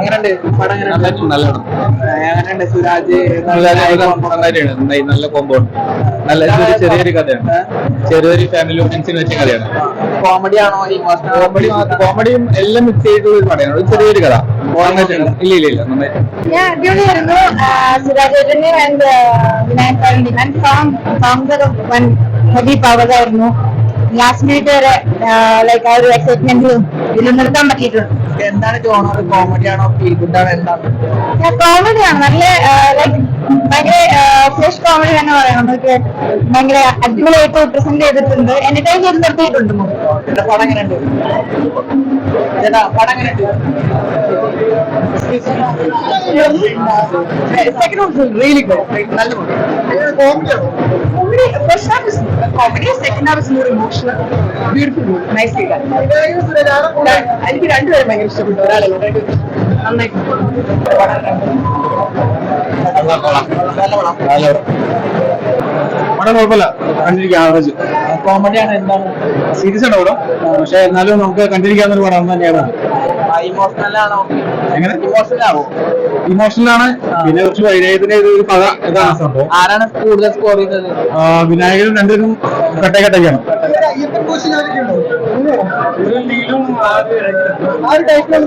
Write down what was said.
എങ്ങനെയുണ്ട് പടം? എങ്ങനെയുണ്ട് സുരാജ്? നല്ല കോമ്പോ, നല്ല ചെറിയൊരു കഥയാണ്, ചെറിയൊരു ഫാമിലി ഓഡിയൻസിന് വെച്ച കഥയാണ്. കോമഡി ആണോ കോമഡിയും എല്ലാം മിക്സ് ചെയ്തിട്ടുള്ള ഒരു പടമാണ്, ഒരു ചെറിയൊരു കഥ. ഇല്ല നന്നായിട്ട് Yeah, അടിപൊളിയായിരുന്നു. സുരാജേട്ടന് and Vinayak songs one heavy power ആയിരുന്നു. ലാസ്റ്റ് മിനിറ്റ് വരെ ലൈക്ക് ആ ഒരു എക്സൈറ്റ്മെന്റിലും ഇതിൽ നിർത്താൻ പറ്റിയിട്ടുണ്ട്. എന്താണ് ജോണർ? കോമഡി ആണോ ഫീൽ ഗുഡ് ആണോ എന്താണ്? കോമഡിയാണ്, നല്ല ലൈക്ക് ഭയങ്കര ഫ്രഷ് കോമഡി തന്നെ പറയാം. നമുക്ക് ഭയങ്കര അടിപൊളിയായിട്ട് പ്രസന്റ് ചെയ്തിട്ടുണ്ട്, എന്റർടൈൻ ചെയ്ത് നിർത്തിയിട്ടുണ്ട്. പടം എങ്ങനെയുണ്ട് ചേട്ടാ? പടം എങ്ങനെയുണ്ട്? Second one was really good. നല്ല Comedy, second half is more emotional. Beautiful movie, nicely done. എനിക്ക് രണ്ടുപേരും ഭയങ്കര ഇഷ്ടപ്പെട്ടു. ഒരാളല്ല നന്നായിട്ട് പടം കുഴപ്പമില്ല, കണ്ടിരിക്കാം. ആവറേജ് കോമഡിയാണ്. എന്താണ് സീരിയസ് ആണ് പടം, പക്ഷെ എന്നാലും നമുക്ക് കണ്ടിരിക്കാവുന്ന പടം തന്നെയാണ്. ഇമോഷണൽ ആണോ? എങ്ങനെ ഇമോഷണൽ ആവോ? ഇമോഷണൽ ആണ്, പിന്നെ കുറച്ച് വൈരാഗ്യത്തിന്റെ ഒരു കഥ ഇതാണ് സംഭവം. ആരാണ് കൂടുതൽ സ്കോർ ചെയ്തത്? വിനായകരും രണ്ടുപേരും കട്ടയാണ്. ആ ഒരു ടൈപ്പിലാണ്